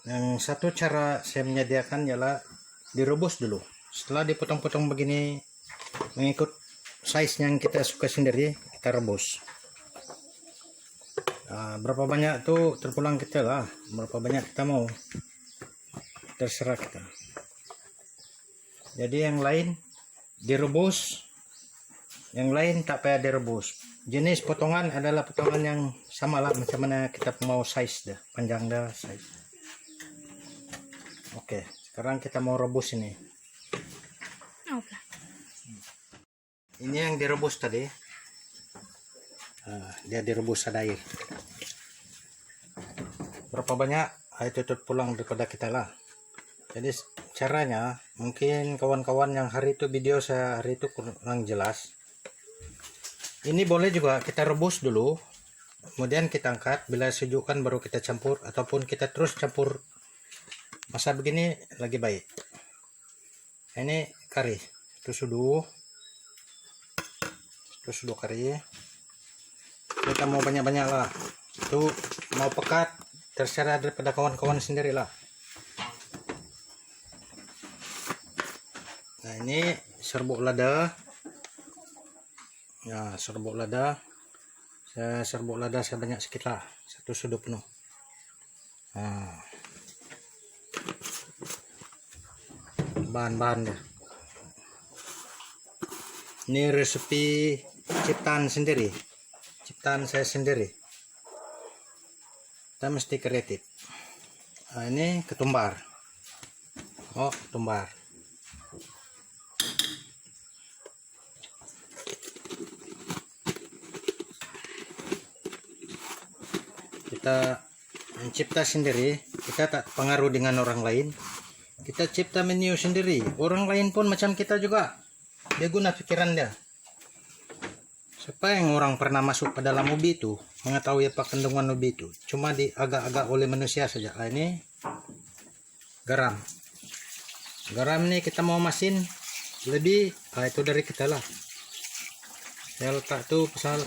Yang satu cara saya menyediakan ialah direbus dulu. Setelah dipotong-potong begini mengikut size yang kita suka sendiri, kita rebus. Berapa banyak tuh terpulang kita lah, berapa banyak kita mau, terserah kita. Jadi yang lain direbus, yang lain tak payah direbus. Jenis potongan adalah potongan yang sama lah, macam mana kita mau size dah, panjang dah size. Oke, sekarang kita mau rebus ini. Ini yang direbus tadi. Dia direbus ada air. Berapa banyak itu terpulang daripada kita lah. Jadi caranya, mungkin kawan-kawan yang hari itu video saya hari itu kurang jelas. Ini boleh juga kita rebus dulu, kemudian kita angkat. Bila sejukkan baru kita campur, ataupun kita terus campur. Masa begini lagi baik. Ini kari, itu sudu kari. Kita mau banyak-banyak lah, itu mau pekat terserah daripada kawan-kawan sendiri lah. Nah ini serbuk lada. Ya, serbuk lada saya banyak sedikit lah, 1 sudu penuh. Bahan-bahannya ini resepi ciptaan saya sendiri, kita mesti kreatif. Ini ketumbar. Ketumbar. Kita mencipta sendiri, kita tak pengaruh dengan orang lain, kita cipta menu sendiri. Orang lain pun macam kita juga, dia guna pikiran dia. Siapa yang orang pernah masuk ke dalam ubi itu mengetahui apa kandungan ubi itu? Cuma diagak-agak oleh manusia saja. Ini garam. Garam ini kita mau masin lebih, itu dari kita lah. Saya letak tuh pasal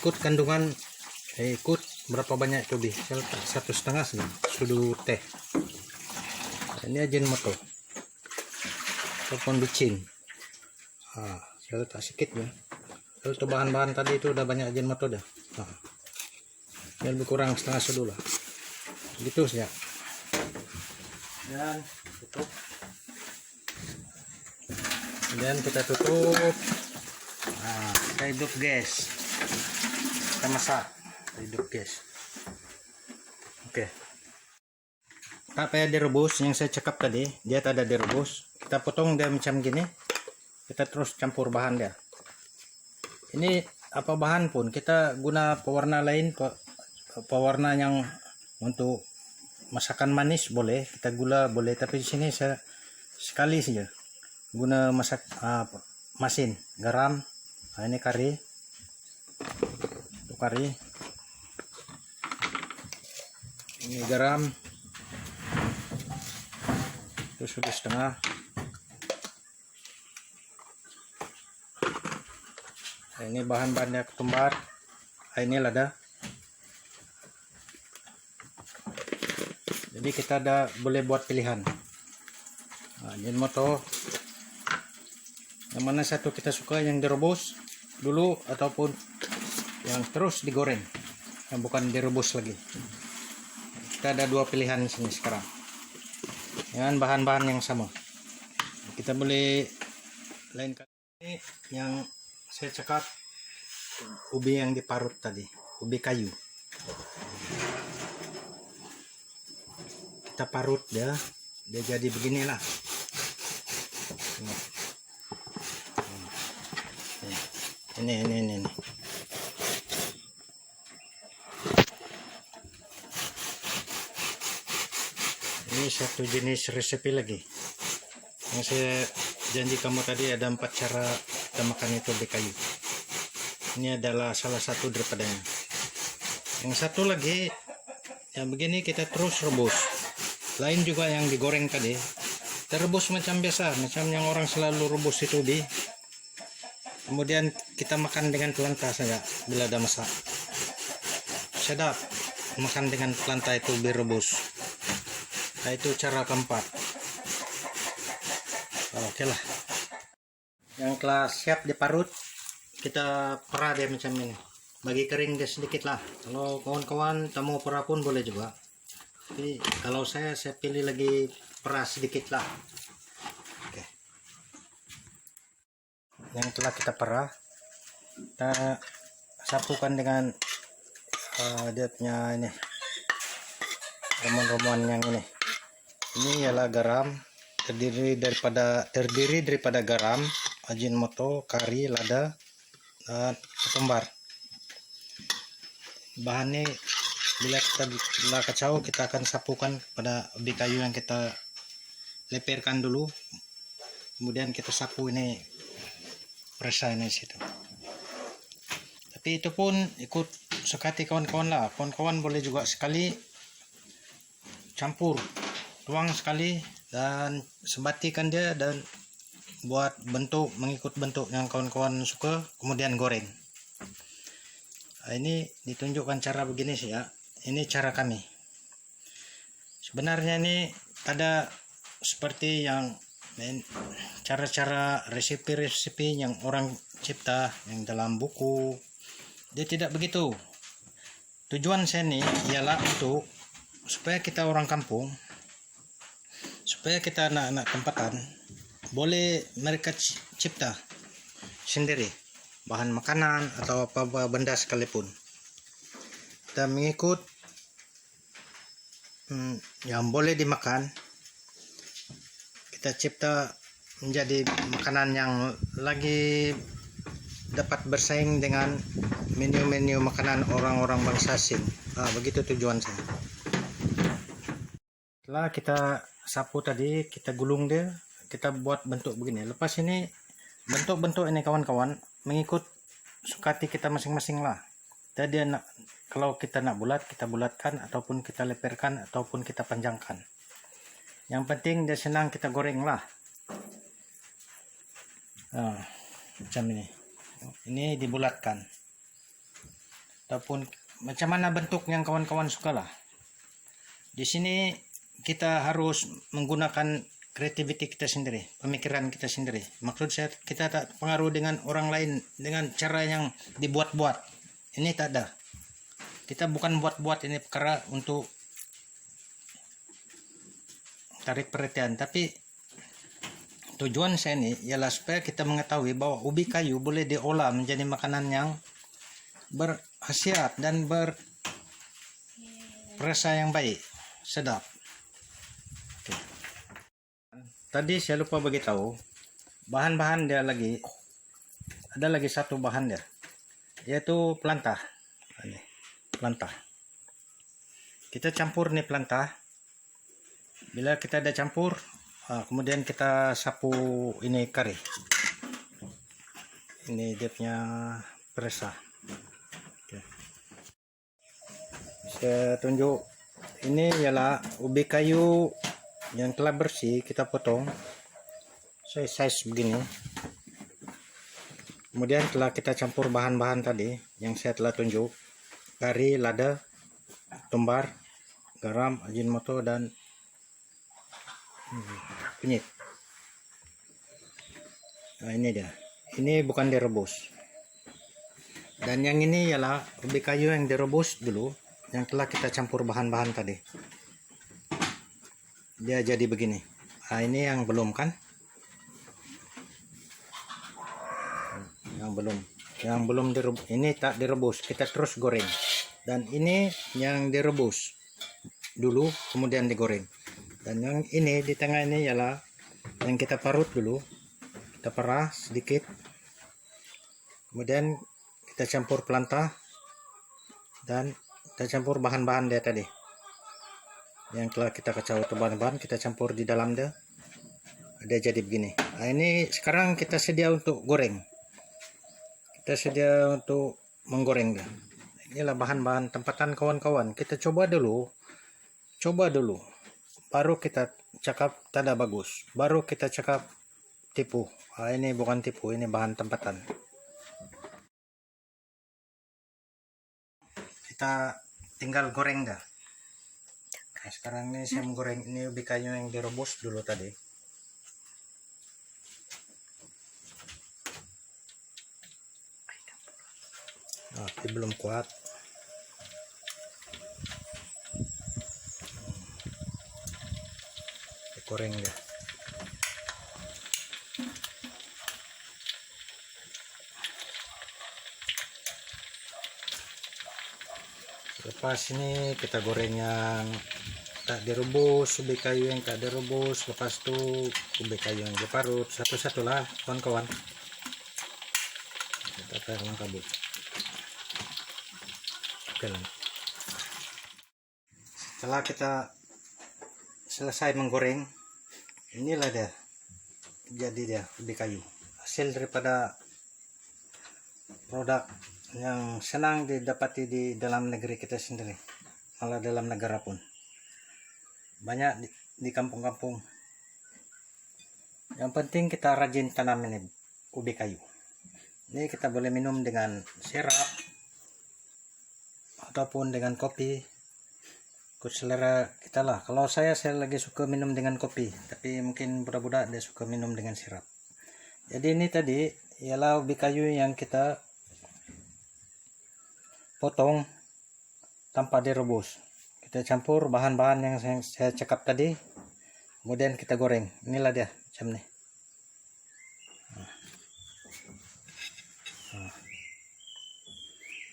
ikut kandungan, ikut berapa banyak itu ubi. Saya letak 1,5 saja sudu teh. Ini Ajinomoto ataupun bicin. Saya letak sedikit ya. Kalau itu bahan-bahan tadi itu udah banyak Ajinomoto dah. Ini lebih kurang 1/2 sudu lah. Gitu saja. Dan tutup. Kemudian kita tutup. Kita hidup gas. Kita masak. Kita hidup gas. Oke. Tak payah direbus, yang saya cakap tadi, dia tak ada direbus. Kita potong dia macam gini. Kita terus campur bahan dia. Ini apa bahan pun kita guna pewarna lain, pewarna yang untuk masakan manis boleh, kita gula boleh, tapi di sini saya sekali saja guna masak masin. Garam. Ini kari. Itu kari. Ini garam. Itu sudah setengah. Ini bahan-bahannya ketumbar. Ini lada. Jadi kita boleh buat pilihan. Ajinomoto. Yang mana satu kita suka, yang direbus dulu ataupun yang terus digoreng, yang bukan direbus lagi. Kita ada 2 pilihan di sini sekarang. Dengan bahan-bahan yang sama. Kita boleh lain kali yang saya cakap ubi yang diparut tadi, ubi kayu. Kita parut dia jadi beginilah. Ini. Ini satu jenis resepi lagi. Yang saya janji kamu tadi ada 4 cara kita makan itu ubi kayu. Ini adalah salah satu daripadanya. Yang satu lagi yang begini kita terus rebus. Lain juga yang digoreng tadi. Kita rebus macam biasa, macam yang orang selalu rebus itu ubi. Kemudian kita makan dengan pelanta saja bila ada masak. Sedap makan dengan pelanta itu ubi rebus. Nah, itu cara keempat. Oke lah. Yang telah siap diparut, kita perah dia macam ini. Bagi kering dia sedikit lah. Kalau kawan-kawan tak mau perah pun boleh juga. Tapi kalau saya pilih lagi perah sedikit lah. Oke. Yang telah kita perah, kita sapukan dengan dia punya ini ramuan-ramuan yang ini. Ini ialah garam, terdiri daripada garam, Ajinomoto, kari, lada, dan ketumbar. Bahannya bila kita telah kacau, kita akan sapukan pada ubi kayu yang kita leperkan dulu, kemudian kita sapu ini perasa ini situ. Tapi itu pun ikut sekati kawan-kawan lah. Kawan-kawan boleh juga sekali campur, tuang sekali dan sebatikan dia dan buat bentuk mengikut bentuk yang kawan-kawan suka, kemudian goreng. Nah, ini ditunjukkan cara begini sih ya. Ini cara kami. Sebenarnya ini ada seperti yang cara-cara resepi-resepi yang orang cipta yang dalam buku. Dia tidak begitu. Tujuan saya ini ialah untuk supaya kita orang kampung, supaya kita anak-anak tempatan boleh mereka cipta sendiri bahan makanan atau apa benda sekalipun. Kita mengikut yang boleh dimakan, kita cipta menjadi makanan yang lagi dapat bersaing dengan menu-menu makanan orang-orang bangsa asing. Begitu tujuan saya. Setelah kita sapu tadi, kita gulung dia, kita buat bentuk begini. Lepas ini bentuk-bentuk ini kawan-kawan mengikut sukati kita masing-masing lah. Jadi kalau kita nak bulat, kita bulatkan, ataupun kita leperkan, ataupun kita panjangkan. Yang penting dia senang kita goreng lah. Macam ini. Ini dibulatkan. Ataupun macam mana bentuk yang kawan-kawan suka lah. Di sini kita harus menggunakan kreativiti kita sendiri, pemikiran kita sendiri. Maksud saya, kita tak pengaruh dengan orang lain dengan cara yang dibuat-buat. Ini tak ada. Kita bukan buat-buat ini perkara untuk tarik perhatian, tapi tujuan saya ini ialah supaya kita mengetahui bahwa ubi kayu boleh diolah menjadi makanan yang berkhasiat dan berasa yang baik, sedap. Oke. Tadi saya lupa beritahu bahan-bahan dia lagi, ada lagi satu bahan dia, yaitu pelantah. Ini pelantah. Kita campur nih pelantah. Bila kita ada campur, kemudian kita sapu ini kari. Ini dia punya perasa. Oke. Saya tunjuk. Ini ialah ubi kayu yang telah bersih, kita potong size begini. Kemudian telah kita campur bahan-bahan tadi yang saya telah tunjuk, kari, lada, ketumbar, garam, Ajinomoto, dan kunyit. Nah, ini dia. Ini bukan direbus. Dan yang ini ialah ubi kayu yang direbus dulu, yang telah kita campur bahan-bahan tadi. Dia jadi begini. Nah, ini yang belum kan? Yang belum direbus. Ini tak direbus, kita terus goreng. Dan ini yang direbus dulu, kemudian digoreng. Dan yang ini di tengah ini ialah yang kita parut dulu, kita perah sedikit, kemudian kita campur pelantah dan kita campur bahan-bahan dia tadi yang telah kita kacau. Itu bahan-bahan kita campur di dalam dia jadi begini. Nah, ini sekarang kita sedia untuk goreng, kita sedia untuk menggoreng dia. Inilah bahan-bahan tempatan kawan-kawan. Kita coba dulu, baru kita cakap tada bagus, baru kita cakap tipu. Ini bukan tipu, ini bahan tempatan. Kita tinggal goreng dah. Nah, sekarang ini saya menggoreng ini ubi kayu yang direbus dulu tadi. Nah, tapi belum kuat. Goreng ya. Lepas ini kita goreng yang tak direbus, ubi kayu yang tak direbus, lepas itu ubi kayu yang diparut, satu-satu lah kawan-kawan. Kita taruh kabut. Oke lah. Setelah kita selesai menggoreng, inilah dia, jadi dia ubi kayu, hasil daripada produk yang senang didapati di dalam negeri kita sendiri, malah dalam negara pun banyak di kampung-kampung. Yang penting kita rajin tanam ini ubi kayu. Ini kita boleh minum dengan sirap ataupun dengan kopi, ikut selera kita lah. Kalau saya lagi suka minum dengan kopi, tapi mungkin budak-budak dia suka minum dengan sirap. Jadi ini tadi ialah ubi kayu yang kita potong tanpa direbus. Kita campur bahan-bahan yang saya cakap tadi, kemudian kita goreng. Inilah dia macam ni.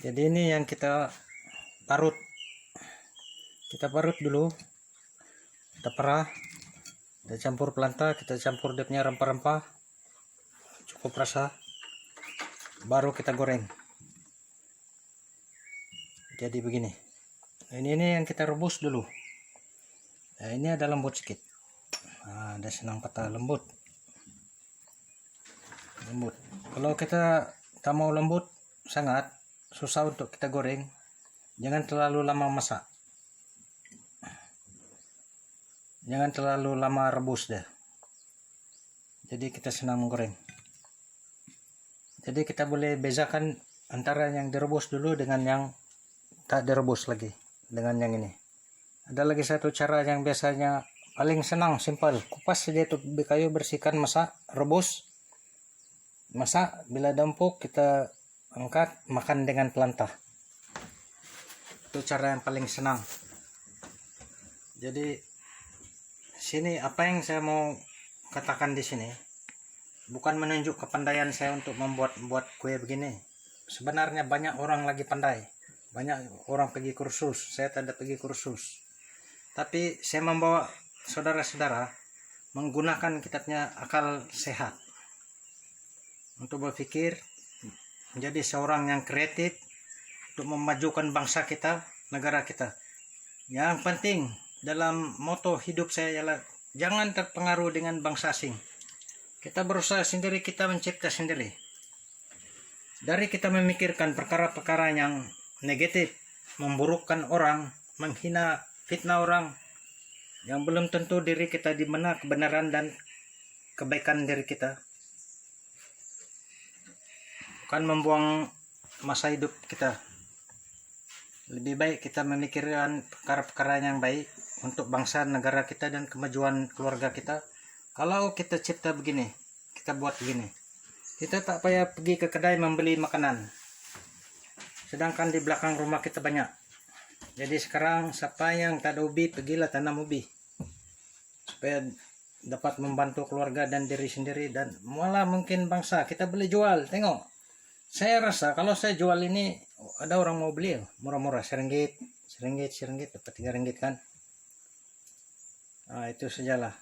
Jadi ini yang kita parut. Kita parut dulu, kita perah, kita campur pelanta, kita campur dia punya rempah-rempah, cukup rasa, baru kita goreng. Jadi begini. Ini yang kita rebus dulu. Nah, ini ada lembut sedikit. Nah, ada senang patah lembut. Lembut. Kalau kita tak mau lembut sangat, susah untuk kita goreng. Jangan terlalu lama masak. Jangan terlalu lama rebus dah. Jadi kita senang menggoreng. Jadi kita boleh bezakan antara yang direbus dulu dengan yang tak direbus lagi, dengan yang ini. Ada lagi satu cara yang biasanya paling senang, simpel. Kupas saja itu ubi kayu, bersihkan, masak, rebus. Masak, bila dah empuk kita angkat, makan dengan pelantah. Itu cara yang paling senang. Jadi sini apa yang saya mau katakan di sini bukan menunjuk kepandaian saya untuk membuat kue begini. Sebenarnya banyak orang lagi pandai, banyak orang pergi kursus, saya tidak pergi kursus, tapi saya membawa saudara-saudara menggunakan kitabnya akal sehat untuk berpikir menjadi seorang yang kreatif untuk memajukan bangsa kita, negara kita. Yang penting dalam moto hidup saya ialah jangan terpengaruh dengan bangsa asing. Kita berusaha sendiri, kita mencipta sendiri. Dari kita memikirkan perkara-perkara yang negatif, memburukkan orang, menghina, fitnah orang, yang belum tentu diri kita di mana kebenaran dan kebaikan diri kita. Bukan membuang masa hidup kita. Lebih baik kita memikirkan perkara-perkara yang baik untuk bangsa, negara kita, dan kemajuan keluarga kita. Kalau kita cipta begini, kita buat begini, kita tak payah pergi ke kedai membeli makanan, sedangkan di belakang rumah kita banyak. Jadi sekarang siapa yang tak ada ubi, pergilah tanam ubi, supaya dapat membantu keluarga dan diri sendiri, dan malah mungkin bangsa. Kita boleh jual. Tengok, saya rasa kalau saya jual ini ada orang mau beli, murah-murah, RM1 dapat RM3 kan. Nah, itu sajalah.